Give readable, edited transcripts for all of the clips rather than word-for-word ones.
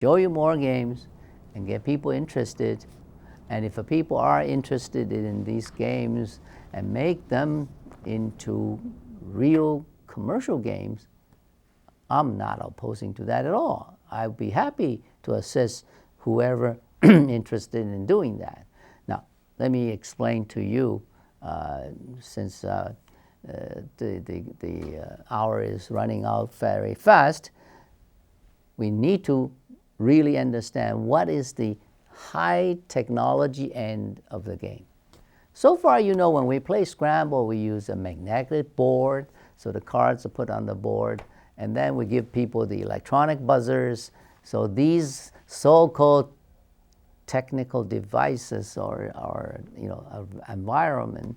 show you more games and get people interested. And if people are interested in these games and make them into real commercial games, I'm not opposing to that at all. I'd be happy to assist whoever interested in doing that. Now, let me explain to you, since the hour is running out very fast, we need to really understand what is the high technology end of the game. So far, you know, when we play Scramble, we use a magnetic board, so the cards are put on the board, and then we give people the electronic buzzers. So these so-called technical devices or environment,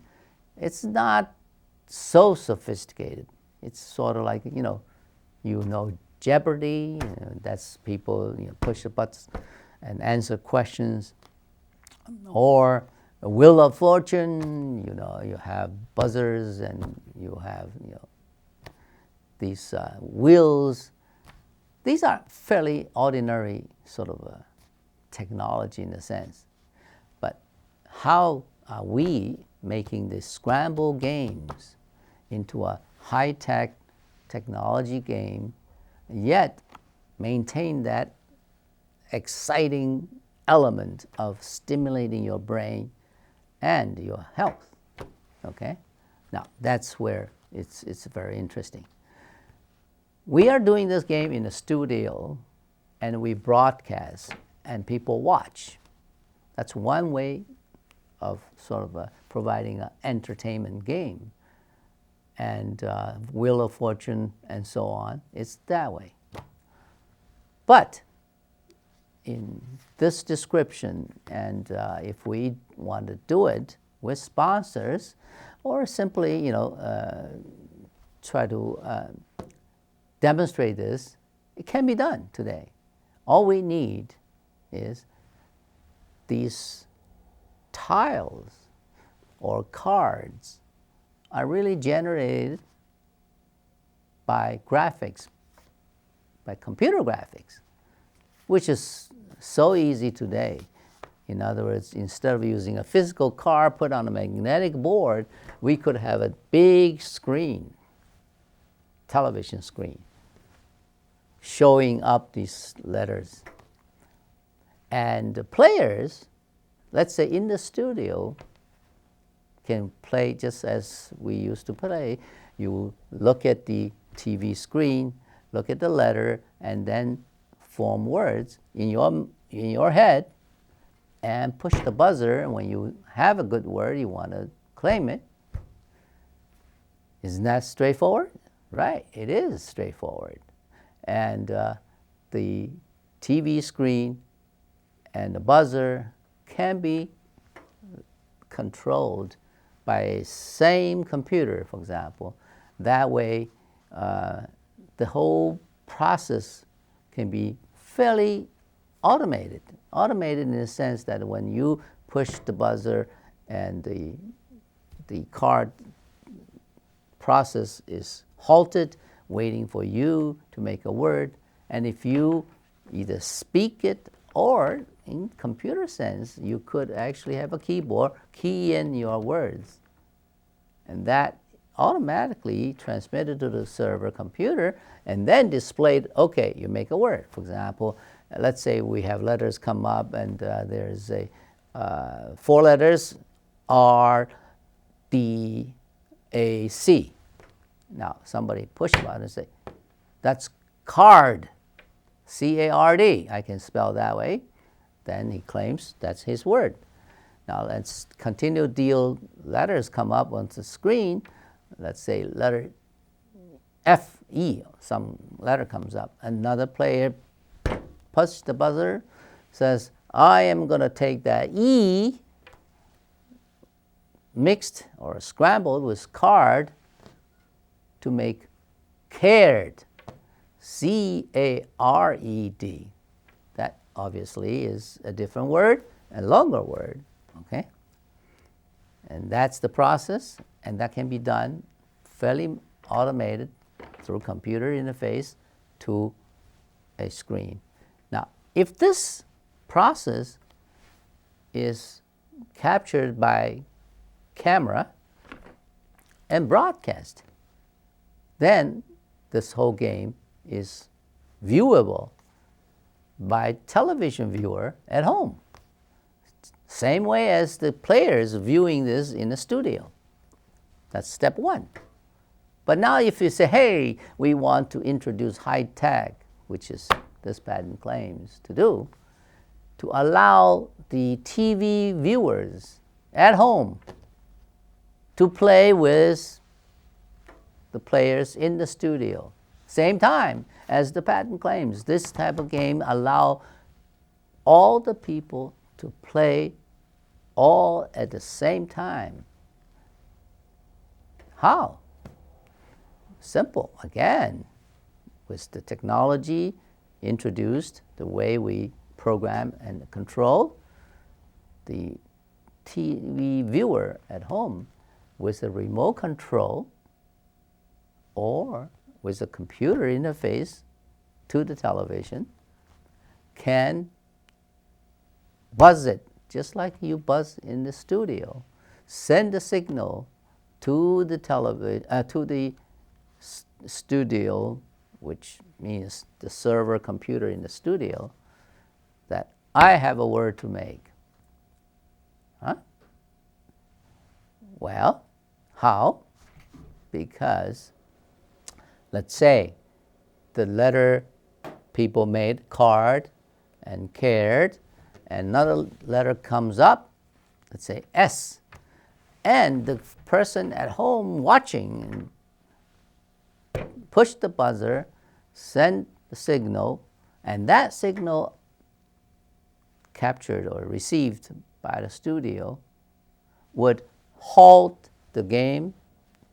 it's not so sophisticated. It's sort of like, you know Jeopardy. That's people push the buttons and answer questions. Or a Wheel of Fortune, you have buzzers and you have these wheels. These are fairly ordinary sort of technology in a sense. But how are we making the Scramble Games into a high-tech technology game, yet maintain that exciting element of stimulating your brain and your health? Okay? Now, that's where it's very interesting. We are doing this game in a studio, and we broadcast, and people watch. That's one way of sort of providing an entertainment game. And Wheel of Fortune and so on, it's that way. But in this description, and if we want to do it with sponsors, or simply, try to demonstrate this, it can be done today. All we need is these tiles or cards are really generated by graphics, by computer graphics, which is so easy today. In other words, instead of using a physical card put on a magnetic board, we could have a big screen, television screen, showing up these letters. And the players, let's say in the studio, can play just as we used to play. You look at the TV screen, look at the letter, and then form words in your head and push the buzzer. And when you have a good word, you want to claim it. Isn't that straightforward? Right, it is straightforward. And the TV screen and the buzzer can be controlled by a same computer, for example. That way, the whole process can be fairly automated. Automated in the sense that when you push the buzzer and the card process is halted, waiting for you to make a word, and if you either speak it or in computer sense, you could actually have a keyboard, key in your words, and that automatically transmitted to the server computer and then displayed, okay, you make a word. For example, let's say we have letters come up and there's a 4 letters, R, D, A, C. Now somebody push a button and say, that's card, C-A-R-D. I can spell that way. Then he claims that's his word. Now let's continue deal letters come up on the screen. Let's say letter F, E, some letter comes up. Another player pushes the buzzer, says, I am going to take that E mixed or scrambled with card to make cared, C-A-R-E-D. That obviously is a different word, a longer word, okay? And that's the process, and that can be done fairly automated through computer interface to a screen. Now, if this process is captured by camera and broadcast, then this whole game is viewable by television viewer at home. Same way as the players viewing this in the studio. That's step one. But now if you say, hey, we want to introduce high tech, which is this patent claims to do, to allow the TV viewers at home to play with the players in the studio. Same time as the patent claims. This type of game allow all the people to play all at the same time. How? Simple. Again, with the technology introduced, the way we program and control, the TV viewer at home with a remote control or with a computer interface to the television can buzz it, just like you buzz in the studio, send a signal to the studio, which means the server computer in the studio, that I have a word to make. Huh? Well, how? Because let's say the letter people made card and cared, and another letter comes up, let's say S, and the person at home watching push the buzzer, send the signal, and that signal captured or received by the studio would halt the game,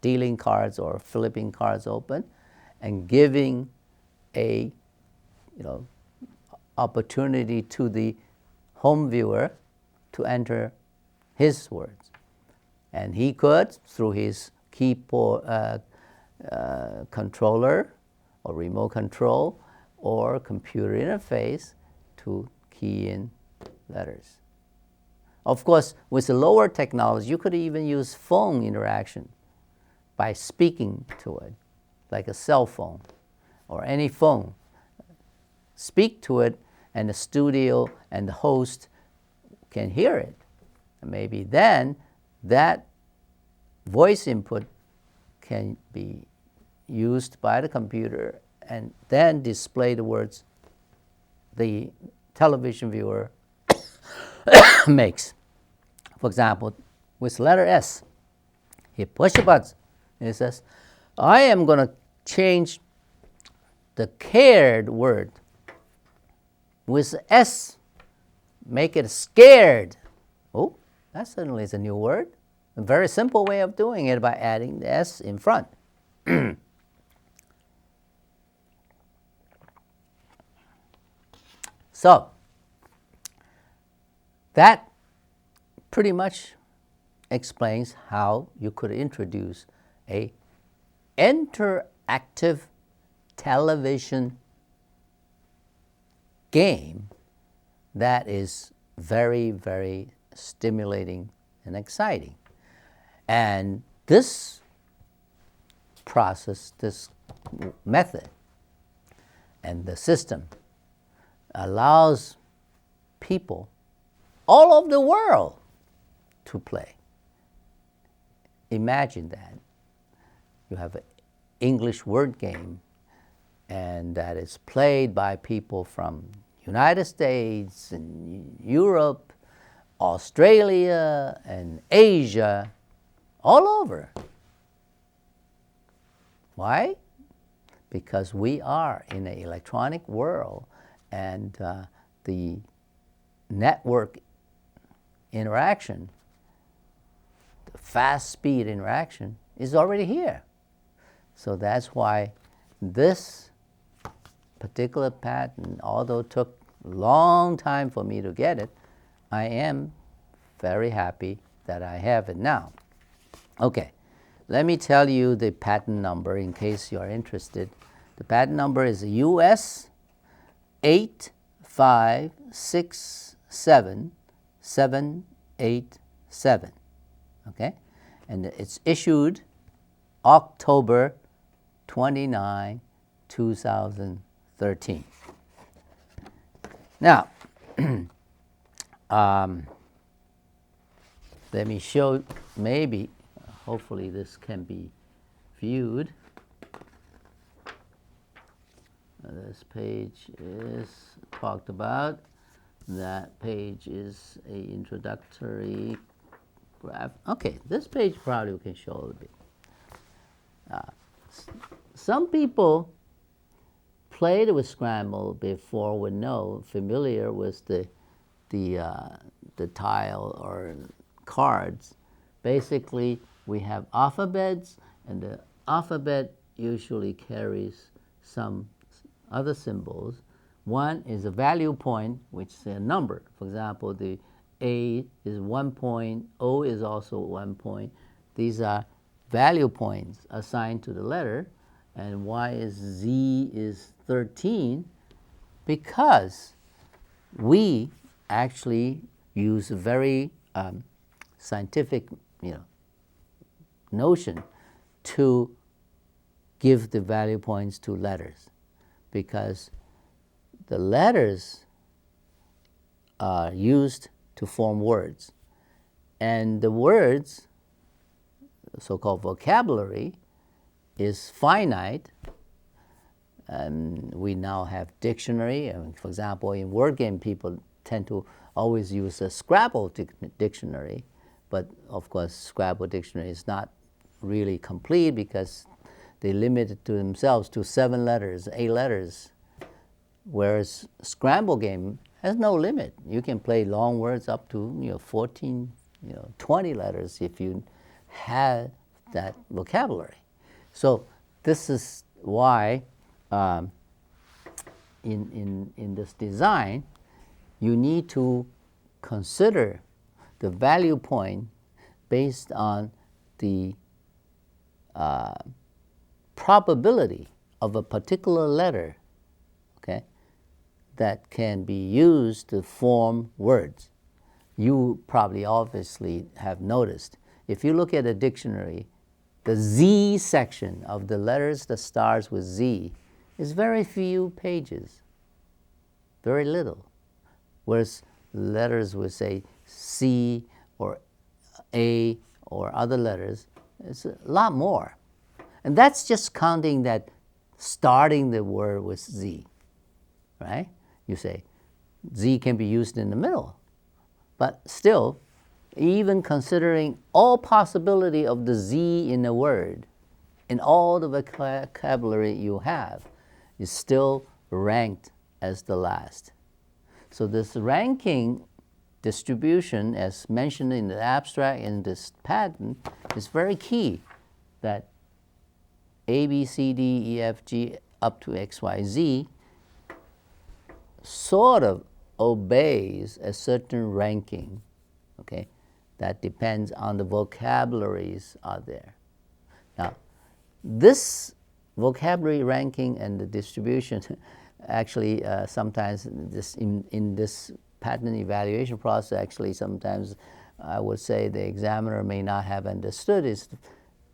dealing cards or flipping cards open, and giving a opportunity to the home viewer to enter his words. And he could, through his keyboard controller or remote control or computer interface, to key in letters. Of course, with the lower technology, you could even use phone interaction by speaking to it, like a cell phone or any phone. Speak to it, and the studio and the host can hear it. And maybe then that voice input can be used by the computer and then display the words the television viewer makes. For example, with letter S, he pushes a button and he says, I am going to change the cared word with S, make it scared. Oh, that certainly is a new word. A very simple way of doing it by adding the S in front. So, that pretty much explains how you could introduce a interactive television game that is very, very stimulating and exciting. And this process, this method, and the system allows people all over the world to play. Imagine that. You have an English word game, and that is played by people from United States and Europe, Australia and Asia, all over. Why? Because we are in an electronic world, and the network interaction, the fast speed interaction is already here. So that's why this particular patent, although it took a long time for me to get it, I am very happy that I have it now. Okay, let me tell you the patent number in case you are interested. The patent number is US 8 5, 6, 7, 7, 8, 7. Okay? And it's issued October 29, 2013. Now, let me show, maybe, hopefully this can be viewed. This page is talked about. That page is a introductory graph. Okay, this page probably we can show a little bit. Some people played with Scramble before would know, familiar with the tile or cards. Basically, we have alphabets, and the alphabet usually carries some other symbols. One is a value point, which is a number. For example, the A is 1 point, O is also 1 point. These are value points assigned to the letter, and why is Z is 13? Because we actually use a very scientific notion to give the value points to letters, because the letters are used to form words, and the words, so-called vocabulary, is finite. We now have dictionary. For example, in word game, people tend to always use a Scrabble dictionary, but of course, Scrabble dictionary is not really complete because they limit it to themselves to 7 letters, 8 letters, whereas Scramble game has no limit. You can play long words up to 14, 20 letters if you have that vocabulary. So this is why in this design, you need to consider the value point based on the probability of a particular letter, okay, that can be used to form words. You probably obviously have noticed, if you look at a dictionary, the Z section of the letters that starts with Z is very few pages, very little. Whereas letters with, say, C or A or other letters, it's a lot more. And that's just counting that starting the word with Z, right? You say Z can be used in the middle, but still, even considering all possibility of the Z in a word, in all the vocabulary you have, is still ranked as the last. So this ranking distribution, as mentioned in the abstract in this patent, is very key, that A, B, C, D, E, F, G, up to X, Y, Z, sort of obeys a certain ranking, okay, that depends on the vocabularies are there. Now, this vocabulary ranking and the distribution actually sometimes in this patent evaluation process, actually sometimes I would say the examiner may not have understood is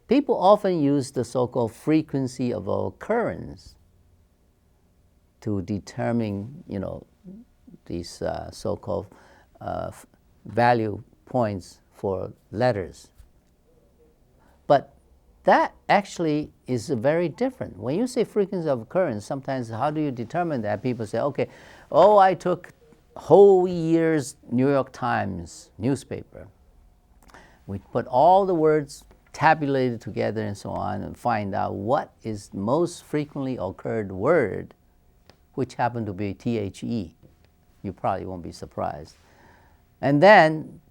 people often use the so-called frequency of occurrence to determine, these so-called value points for letters. But that actually is very different. When you say frequency of occurrence, sometimes how do you determine that? People say, okay, I took whole year's New York Times newspaper. We put all the words tabulated together and so on and find out what is most frequently occurred word, which happened to be THE. You probably won't be surprised. And then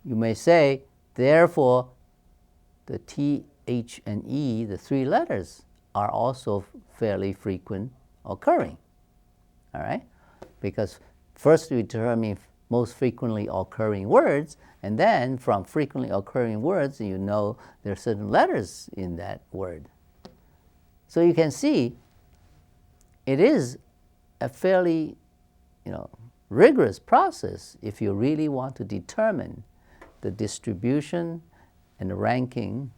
you may say, therefore, the T, H, and E, the 3 letters, are also fairly frequent occurring, all right? Because first you determine most frequently occurring words, and then from frequently occurring words, you know there are certain letters in that word. So you can see it is a fairly rigorous process if you really want to determine the distribution and the ranking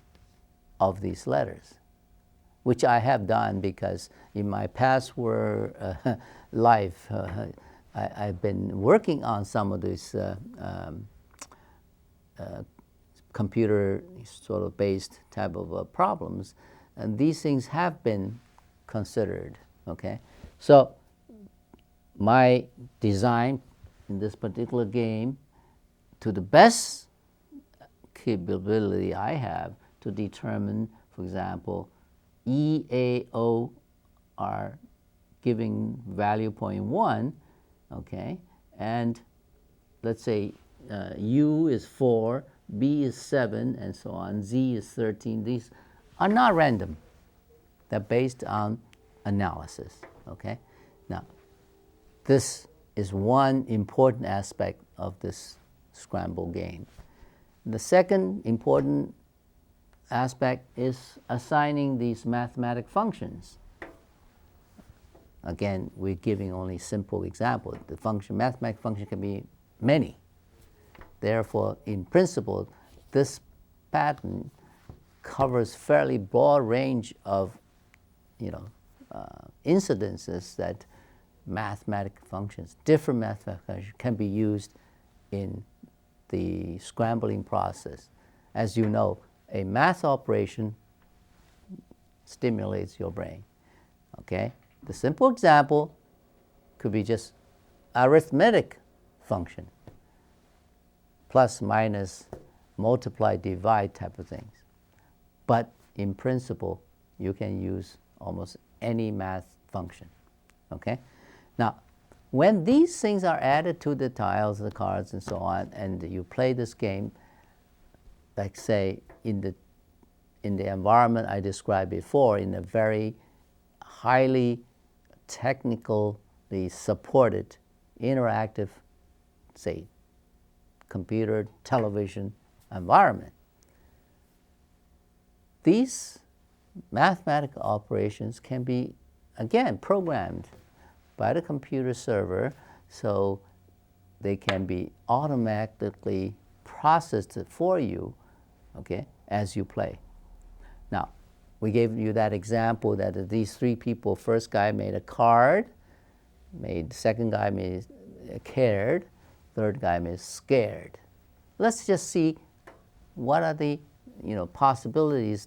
of these letters, which I have done because in my past life, I've been working on some of these computer sort of based type of problems, and these things have been considered. Okay, so my design in this particular game, to the best capability I have to determine, for example, E, A, O are giving value 0.1, okay, and let's say U is 4, B is 7, and so on, Z is 13. These are not random. They're based on analysis, okay? Now, this is one important aspect of this Scramble game. The second important aspect is assigning these mathematical functions. Again, we're giving only simple example. The mathematical function can be many. Therefore, in principle, this pattern covers fairly broad range of incidences that mathematical functions, different mathematical functions, can be used in the scrambling process. As you know, a math operation stimulates your brain. Okay? The simple example could be just arithmetic function, plus, minus, multiply, divide type of things. But in principle, you can use almost any math function. Okay? Now, when these things are added to the tiles, the cards, and so on, and you play this game, like say in the environment I described before, in a very highly technically supported, interactive, say, computer, television environment, these mathematical operations can be, again, programmed by the computer server, so they can be automatically processed for you, okay, as you play. Now, we gave you that example that these three people, first guy made a card, second guy made cared, third guy made scared. Let's just see what are the possibilities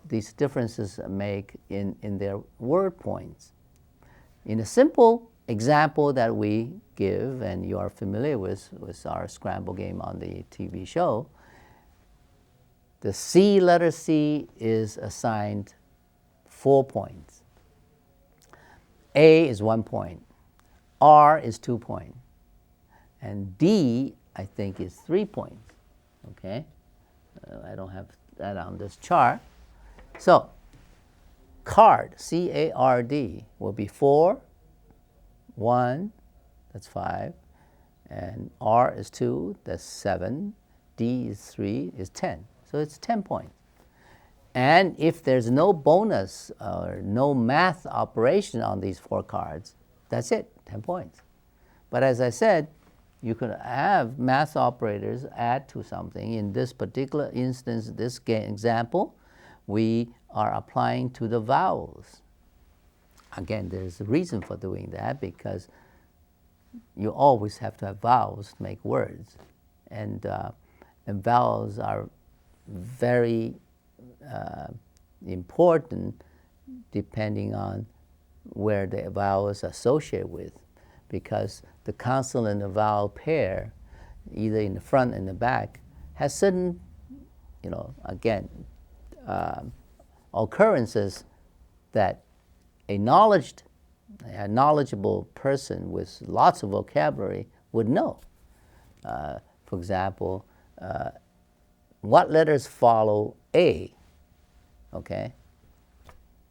these differences make in their word points. In a simple example that we give, and you are familiar with our Scramble game on the TV show, the letter C is assigned 4 points. A is 1 point. R is 2 points. And D, I think, is 3 points. Okay? I don't have that on this chart. So, card, C-A-R-D, will be 4, 1, that's 5, and R is 2, that's 7, D is 3, is 10. So it's 10 points. And if there's no bonus or no math operation on these 4 cards, that's it, 10 points. But as I said, you could have math operators add to something. In this particular instance, this example, we are applying to the vowels. Again, there's a reason for doing that, because you always have to have vowels to make words. And vowels are very important depending on where the vowel is associated with, because the consonant and vowel pair, either in the front and the back, has certain, again, occurrences that a knowledgeable person with lots of vocabulary would know. For example, what letters follow A, okay,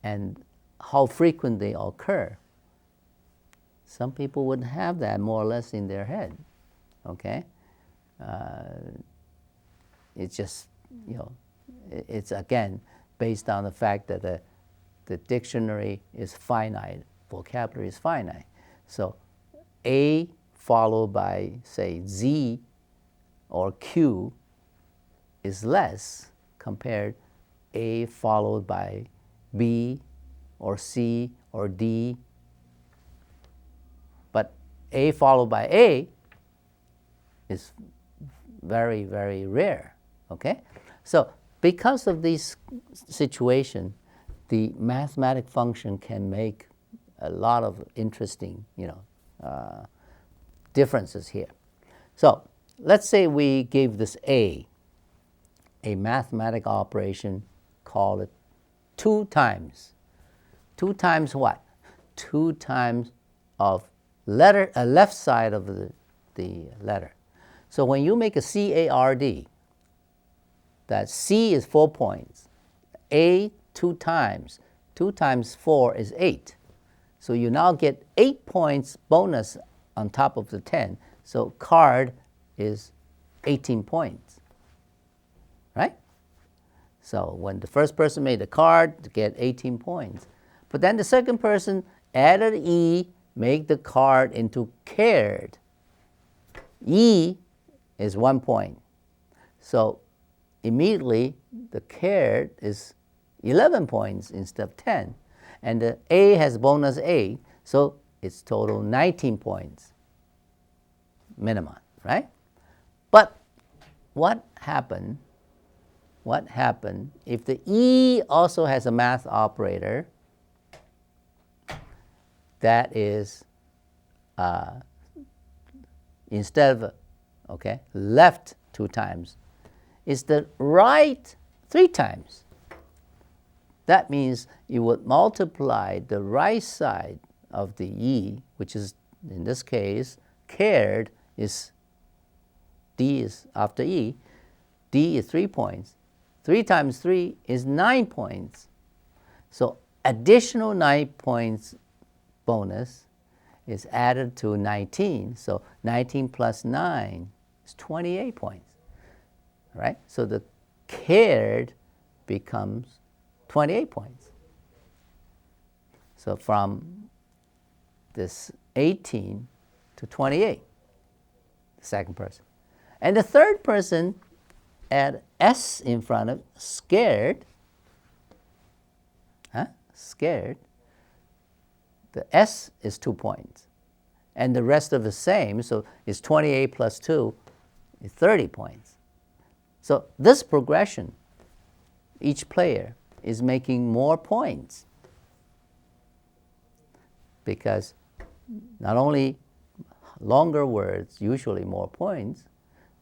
and how frequent they occur. Some people would have that more or less in their head, okay. It's just, it's again based on the fact that the dictionary is finite, vocabulary is finite. So A followed by, say, Z or Q is less compared A followed by B or C or D. But A followed by A is very, very rare, okay? So because of this situation, the mathematic function can make a lot of interesting, differences here. So let's say we give this A mathematical operation, call it 2 times. 2 times what? 2 times of letter, left side of the letter. So when you make a CARD, that C is 4 points. A 2 times. 2 times 4 is 8. So you now get 8 points bonus on top of the 10. So card is 18 points, right? So when the first person made the card, to get 18 points. But then the second person added E, make the card into cared. E is 1 point. So immediately the cared is 11 points instead of 10. And the A has bonus A, so it's total 19 points minimum, right? But what happened if the E also has a math operator that is instead of left 2 times, is the right 3 times. That means you would multiply the right side of the E, which is in this case cared is D is after E. D is 3 points. 3 times 3 is 9 points. So additional 9 points bonus is added to 19. So 19 plus 9 is 28 points, right? So the cared becomes 28 points. So from this 18 to 28, the second person. And the third person add S in front of scared. Scared. The S is 2 points. And the rest of the same, so it's 28 plus 2 is 30 points. So this progression, each player is making more points because not only longer words, usually more points,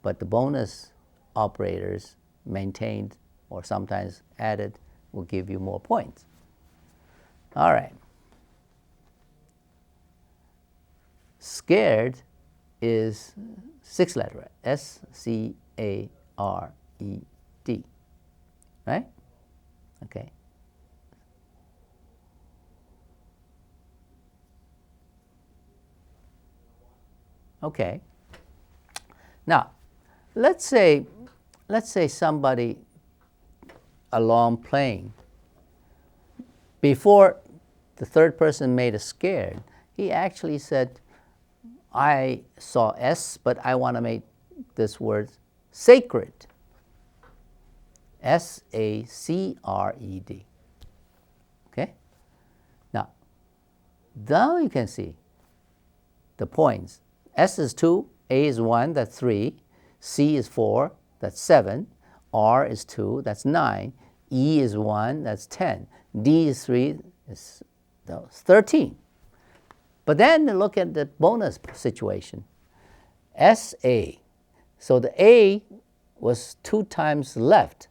but the bonus operators maintained or sometimes added will give you more points. All right. Scared is 6 letter, S-C-A-R-E-D, right? Okay. Okay. Now, let's say somebody along playing, before the third person made a scared, he actually said, I saw S, but I want to make this word sacred. S-A-C-R-E-D. Okay? Now you can see the points. S is 2, A is 1, that's 3, C is 4, that's 7, R is 2, that's 9, E is 1, that's 10, D is 3, it's 13. But then look at the bonus situation. S-A. So the A was 2 times left.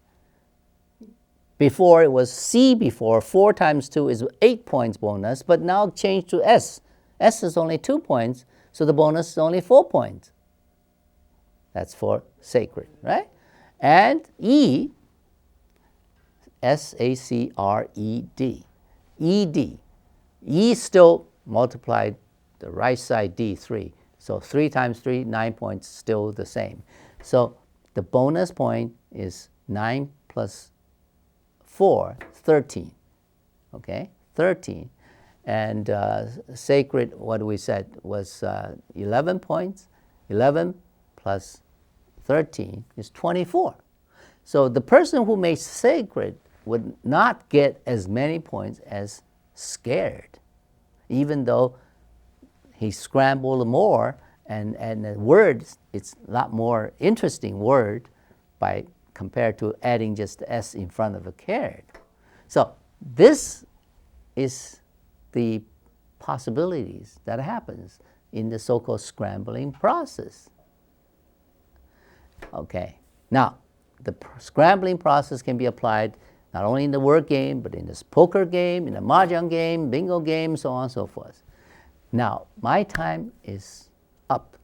Before it was C before, 4 times 2 is 8 points bonus, but now change to S. S is only 2 points, so the bonus is only 4 points. That's for sacred, right? And E, S-A-C-R-E-D, E-D. E still multiplied the right side D, 3. So 3 times 3, 9 points, still the same. So the bonus point is 9 plus 4, 13. Okay, 13. And sacred, what we said, was 11 points. 11 plus 13 is 24. So the person who made sacred would not get as many points as scared, even though he scrambled more, and the word, it's a lot more interesting word by compared to adding just the S in front of a cared. So this is the possibilities that happens in the so-called scrambling process. Okay, now the scrambling process can be applied not only in the word game, but in this poker game, in the Majong game, bingo game, so on and so forth. Now, my time is up.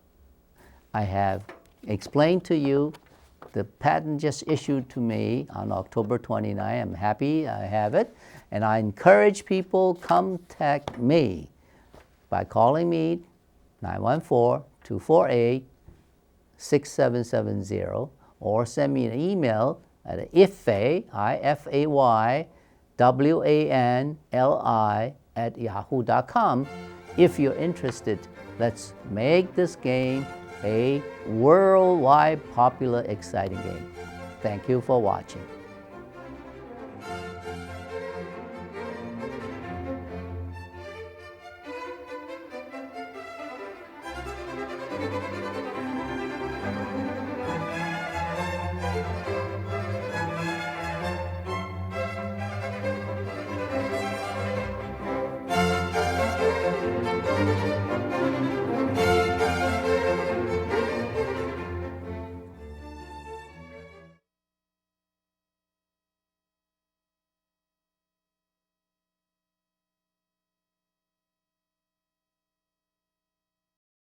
I have explained to you the patent just issued to me on October 29. I'm happy I have it. And I encourage people, contact me by calling me 914-248-6770, or send me an email at Ifay, I-F-A-Y, W-A-N-L-I @yahoo.com. If you're interested, let's make this game a worldwide popular, exciting game. Thank you for watching.